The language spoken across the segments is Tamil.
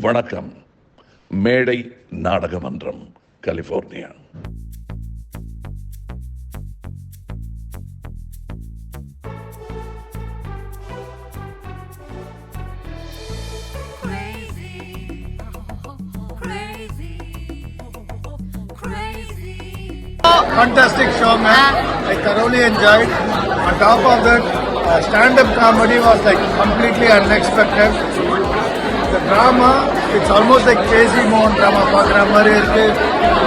வணக்கம். மேடை நாடக மன்றம், California. Fantastic show, man. I thoroughly enjoyed. On top of that, stand-up comedy was like completely unexpected. The drama, it's almost like Crazy Mohan drama.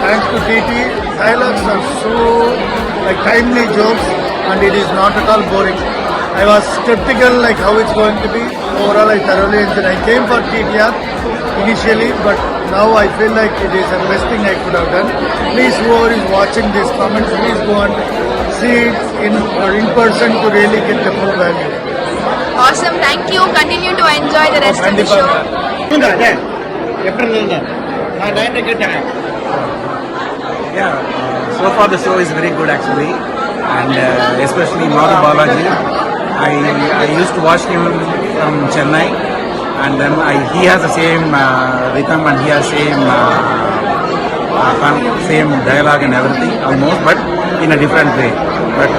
Thanks to TT, dialogues are so like timely jokes, and it is not at all boring. I was skeptical like how it's going to be. Overall, I thoroughly enjoyed. I came for TTR initially, but now I feel like it is the best thing I could have done. Please, whoever is watching this comment, please go and see it in person to really get the full value. Awesome, thank you. Continue to enjoy the rest of the show. Yeah, so far the show is very good actually, and especially Madhu Balaji. I used to watch him from Chennai, and then he has the same rhythm and he has same dialogue and everything almost, but in a different way. But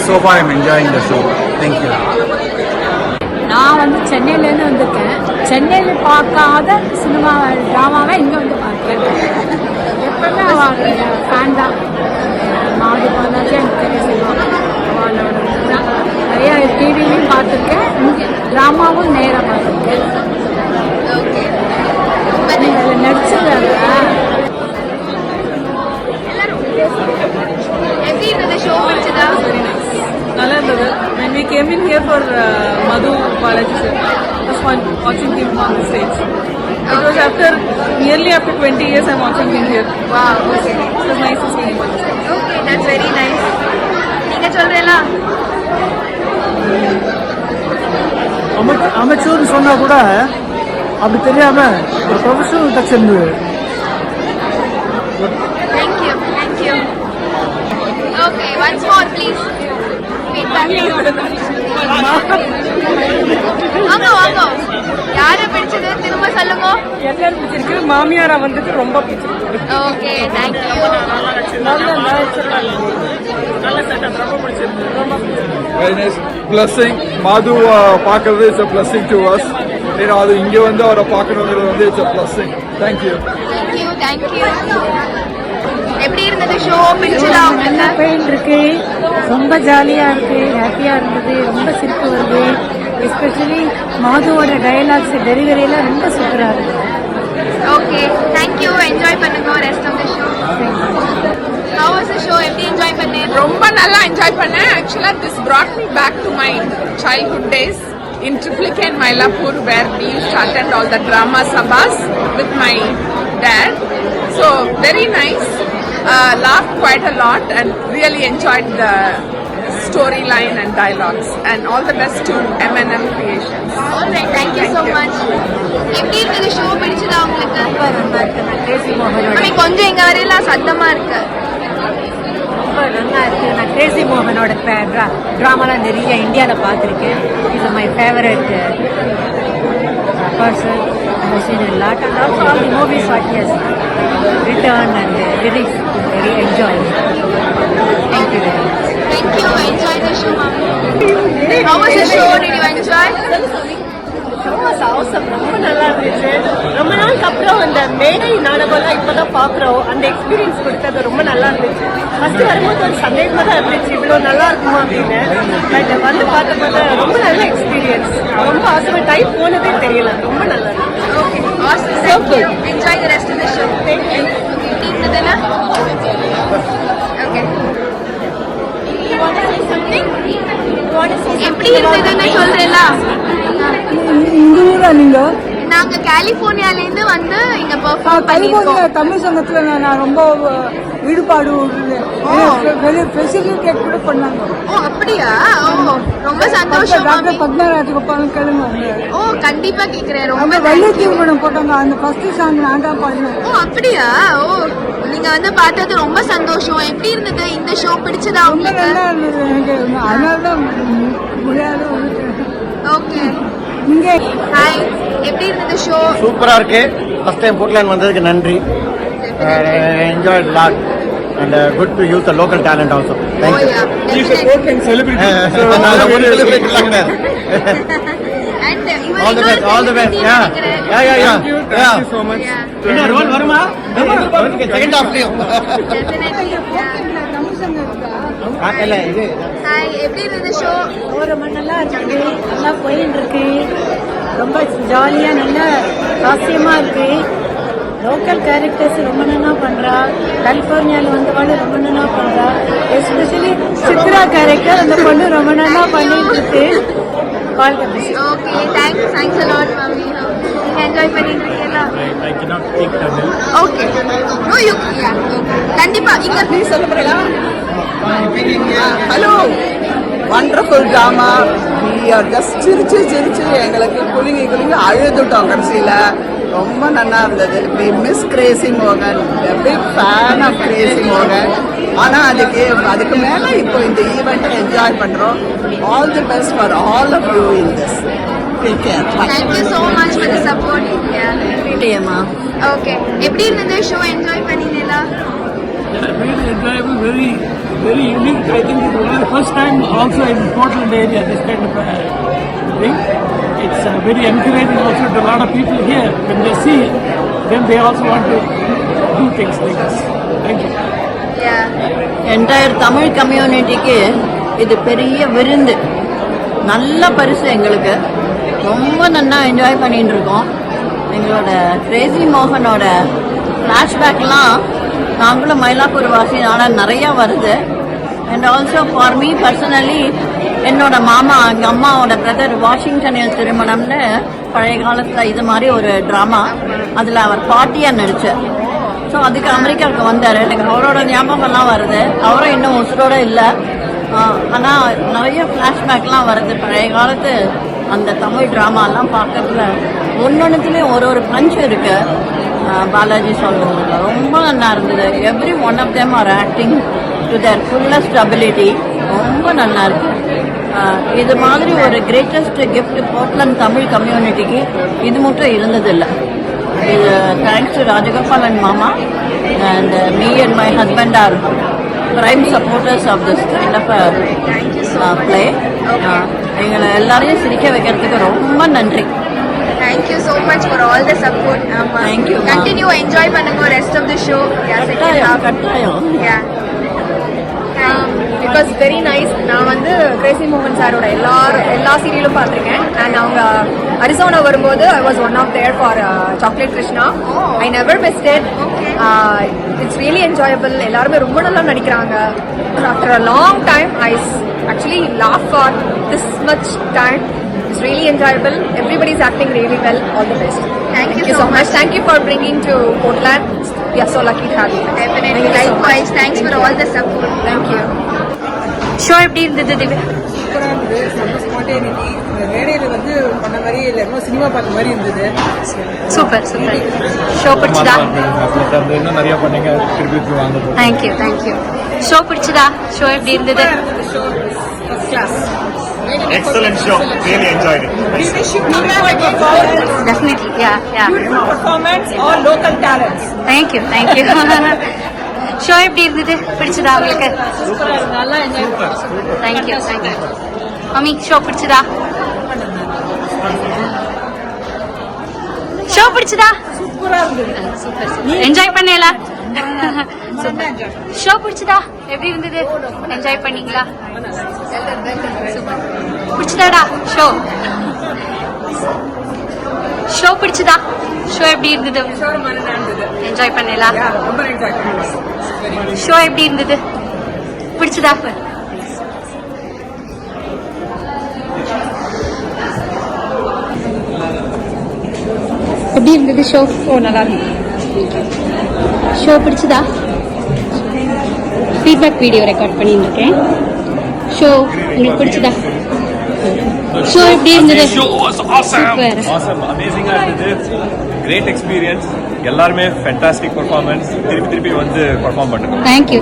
so far I'm enjoying the show. Thank you. நான் வந்து சென்னையிலேருந்து வந்திருக்கேன். சென்னையில் பார்க்காத சினிமா ட்ராமாவை இங்கே வந்து பார்க்கேன். எப்பவுமே அவள் ஃபேன் தான். மாடு பாலாஜி எனக்கு தெரியும். அவளோட நிறைய டிவிலையும் பார்த்துருக்கேன், இங்கே ட்ராமாவும் நேராக பார்த்துருக்கேன். அதில் நடிச்சிருக்காங்க. எப்படி இருந்தது ஷோ? பிடிச்சதா? நல்லா இருந்தது. When we came in here for Madhu Balaji sir, it was fun watching him on the stage. It was nearly after 20 years I'm watching him here. Wow, okay. It was nice to see him on the stage. Okay, that's very nice. நீங்க சொல்றீங்களா? அமைச்சூர்னு சொன்னா கூட அப்படி தெரியாம ஒரு ப்ரொஃபஷனல் டச் இருந்தது. Thank you, thank you. Okay, once more please. Feedback. வாங்க வாங்க. யாரை பிடிச்சது திரும்ப சொல்லுங்க. எல்லாரும் பிடிச்சிருக்கு. மாமியாரா வந்துட்டு ரொம்ப பிடிச்சிருக்கு. Okay, thank you. Very nice. Blessing. Madhu பார்க்கறது is a blessing to us. அது இங்க வந்து அவரை பார்க்கணுங்கிறது வந்து it's a blessing. Thank you. Thank you, thank you. எப்படி இருந்தது ஷோ? பிடிச்சதா உங்களுக்கு? பெயின் இருக்கு, ரொம்ப ஜாலியா இருக்கு, ஹாப்பியா இருந்தது, ரொம்ப சிரிப்பு வருது. எஸ்பெஷலி மாதுவோட டயலாக்ஸ் டெலிவரியெல்லாம் ரொம்ப சூப்பரா இருக்கு. Okay, thank you. என்ஜாய் பண்ணுங்க rest of the show. How was the show? எப்படி என்ஜாய் பண்ணீங்க? ரொம்ப நல்லா என்ஜாய் பண்ணேன். ஆக்சுவலா this brought me back to my childhood days in Triplicate and Mylapore, where we used to attend all the drama sabhas with my dad. So very nice. Laughed quite a lot and really enjoyed the storyline and dialogues. And all the best to M&M Creations. Alright, thank you so much. எப்படி இருந்தது ஷோ? பிடிச்சதா உங்களுக்கு? கொஞ்சம் எங்க வரையில சத்தமா இருக்கு. ரொம்ப நல்லா இருக்கு. நான் கிரேசி மோகனோட ட்ராமாலாம் நிறைய இந்தியாவில் பார்த்துருக்கேன். இது my favourite person. I have seen a lot, and also all the movies what he has written and lyrics very enjoying. Thank you very much. Thank you. Enjoy the show, ma'am. How was the show? Did you enjoy? ரொம்ப நல்லா இருந்துச்சு. ரொம்ப நாளுக்கு அப்புறம் அந்த மேடை நாடகம்லாம் இப்பதான் பாக்குறோம். அந்த எக்ஸ்பீரியன்ஸ் கொடுத்தது ரொம்ப நல்லா இருந்துச்சு. ஃபர்ஸ்ட் வரும்போது ஒரு சந்தேகமா தான் இருந்துச்சு, இவ்வளவு நல்லா இருக்குமா அப்படின்னு. பட் வந்து பார்த்தபோது ரொம்ப நல்ல எக்ஸ்பீரியன்ஸ். ரொம்ப ஆசை. டைம் போனதே தெரியல. ரொம்ப நல்லா இருந்துச்சு. Okay, awesome. Thank you. Enjoy the rest of the show. Thank you. எப்படி இருந்ததுன்னா? Okay. எப்படி இருந்ததுன்னு சொல்றேன்னா? நாங்க கலிபோர்னியால இருந்து வந்து இங்க பெர்ஃபார்ம் பண்ணிருக்கோம். தமிழ் சங்கத்துல நான் ரொம்ப ஈடுபாடு ஃபெசிலிட்டேட் கூட பண்ணாங்க. ஓ அப்படியா? ஓ ரொம்ப சந்தோஷம். டாக்டர் பத்மா ராஜகோபாலன் கேளுங்க. ஓ கண்டிப்பா கேக்குறேன். ரொம்ப வள்ளித்தீவு படம் போட்டாங்க. அந்த ஃபர்ஸ்ட் சாங் நான் தான் பாடினேன். ஓ அப்படியா? ஓ நீங்க வந்து பார்த்தது ரொம்ப சந்தோஷம். எப்படி இருந்தது இந்த ஷோ? பிடிச்சதா உங்களுக்கு? நல்லா இருந்தது எனக்கு. அதனால தான் முடியாது. ஓகே. இங்கே ஹாய். எப்படி இருந்தது ஷோ? சூப்பரா இருக்கு. ஃபர்ஸ்ட் டைம் போர்ட்லேண்ட் வந்ததுக்கு நன்றி. Enjoy lot and good to use the local talent also. Thank you. He's a Portland celebrity. And All the best, all the best. Yeah. Thank you so much. என்ன ரோல் வருமா? செகண்ட் ஹாஃப்லயும். Definitely. இல்ல இது Hi, எப்படி இருந்தது ஷோ? ரொம்ப நல்லா இருக்கு, நல்லா போயின்னு இருக்கு, ரொம்ப ஜாலியாக நல்லா ஹாஸ்யமாக இருக்கு. லோக்கல் கேரக்டர்ஸ் ரொம்ப நல்லா பண்ணுறா. கலிஃபோர்னியாவில் வந்தவாள் ரொம்ப நல்லா பண்ணுறா. எஸ்பெஷலி சித்ரா கேரக்டர் அந்த பொண்ணு ரொம்ப நல்லா பண்ணிட்டு இருக்கு. வாழ்க்கை Okay, thanks a lot, mummy. நீங்க என்ஜாய் பண்ணிட்டு இருக்கீங்களா? I cannot speak Tamil. Okay. No, you. Yeah. கண்டிப்பா இங்க ப்ளீஸ் சொல்ல போறீங்களா? Hello, wonderful drama. ஜஸ்ட் சிரிச்சு சிரிச்சு எங்களுக்கு குலுங்கி அழுதுட்டோம். கடைசியில் ரொம்ப நல்லா இருந்தது. வி மிஸ் கிரேசி மோகன், பிக் ஃபேன் ஆஃப் கிரேசி மோகன். ஆனால் அதுக்கு மேலே இப்போ இந்த ஈவெண்ட்டை என்ஜாய் பண்ணுறோம். All the best for all of you in this. Take care. Thank you so much for the support. Yeah. Okay. எப்படி இருந்தது ஷோ? என்ஜாய் பண்ணீங்களா? Really enjoyable, very unique. I think it's one of the first time also in Portland area this kind of thing. It's very encouraging also to a lot of people here. When they see, then they also want to do things like this. Thank you. Yeah. Entire Tamil கம்யூனிட்டிக்கு இது பெரிய விருந்து, நல்ல பரிசு எங்களுக்கு. ரொம்ப நல்லா என்ஜாய் பண்ணிட்டு இருக்கோம். எங்களோட கிரேசி மோகனோட ஃப்ளாஷ்பேக்லாம் நாங்களும் மயிலாப்பூர் வாசினால நிறையா வருது. And also for me personally என்னோட மாமா, எங்கள் அம்மாவோட பிரதர் வாஷிங்டனில் திருமணம்னு பழைய காலத்தில் இது மாதிரி ஒரு ட்ராமா, அதில் அவர் பாட்டியாக நடித்தார். ஸோ அதுக்கு அமெரிக்காவுக்கு வந்தார். எனக்கு அவரோட ஞாபகம்லாம் வருது. அவரும் இன்னும் உசுரோட இல்லை. ஆனால் நிறைய ஃப்ளாஷ்பேக்லாம் வருது பழைய காலத்து அந்த தமிழ் ட்ராமாலாம் பார்க்கறதுல. ஒன்னொன்றுத்துலேயும் ஒரு பஞ்ச் இருக்கு. பாலாஜி சொல்கிறதுல ரொம்ப நல்லா இருந்தது. Every one of them are acting to their fullest ability. ரொம்ப நல்லா இருக்கு. இது மாதிரி ஒரு கிரேட்டஸ்ட் கிஃப்ட் போர்ட்லேண்ட் தமிழ் கம்யூனிட்டிக்கு இது மட்டும் இருந்ததில்லை. இது தேங்க்ஸ் டு ராஜகோபால் அண்ட் மாமா and me and my husband or prime supporters of this kind of play. எங்களை எல்லாரையும் சிரிக்க வைக்கிறதுக்கு ரொம்ப நன்றி. Thank you so much for all the support. Thank you. Continue enjoy பண்ணுங்க rest of the show. கட்டாயம். Yeah. It was very nice. நான் வந்து கிரேசி மோகன் சாரோட எல்லா சீரியலும் பார்த்துருக்கேன். அண்ட் அவங்க அரிசோனா வரும்போது I was one of their for chocolate Krishna. I never missed it. It's really enjoyable. எல்லாருமே ரொம்ப நல்லா நடிக்கிறாங்க. After a long time I actually laugh for this much time. It's really enjoyable. Everybody is acting really well. All the best. Thank you so much. Thank you for bringing to Portland. We are so lucky to have you. Definitely. Likewise. Thanks for all the support. Thank you. Show எப்படி இருந்தது திவ்யா? சூப்பராக இருந்தது. செம்ம ஸ்பான்டேனிட்டி. இந்த மேடையில் வந்து பண்ண மாதிரி இல்லை, ரொம்ப சினிமா பார்த்த மாதிரி இருந்தது. சூப்பர். ஷோ பிடிச்சதா? இன்னும் நிறைய பண்ணீங்க, திருப்பி வாங்க. தேங்க்யூ. ஷோ பிடிச்சதா? ஷோ எப்படி இருந்தது? First class. excellent show. Really enjoyed it. We wish you beautiful performance. Definitely. Yeah. Beautiful performance. All local talents. Thank you. Show எப்படி இருந்தது? பிடிச்சதா உங்களுக்கு? சூப்பராக இருந்தது. நல்லா என்ஜாய் தேங்க்யூ. மம்மி ஷோ பிடிச்சதா? ஷோ பிடிச்சதா? சூப்பராக இருந்தது. சூப்பர். என்ஜாய் பண்ணல? ஷோ பிடிச்சதா? எப்படி இருந்தது? என்ஜாய் பண்ணீங்களா? சூப்பர். பிடிச்சதாடா ஷோ பிடிச்சதா? ஷோ எப்படி இருந்தது? என்ஜாய் பண்ணல? ரொம்ப என்ஜாய் பண்ணேன். ஷோ எப்படி இருந்தது? பிடிச்சதா? எப்படி இருந்தது ஷோ? நல்லா இருந்தது. ஷோ பிடிச்சதா? ஃபீட்பேக் வீடியோ ரெக்கார்ட் பண்ணியிருக்கேன். ஷோ உங்களுக்கு பிடிச்சதா? ஷோ எப்படி இருந்தது? சூப்பர். அமேசிங்கா இருந்தது. Great experience. எல்லாருமே ஃபேண்டாஸ்டிக் பெர்ஃபார்மன்ஸ். திருப்பி வந்து பெர்ஃபார்ம் பண்ணுங்க. தேங்க்யூ.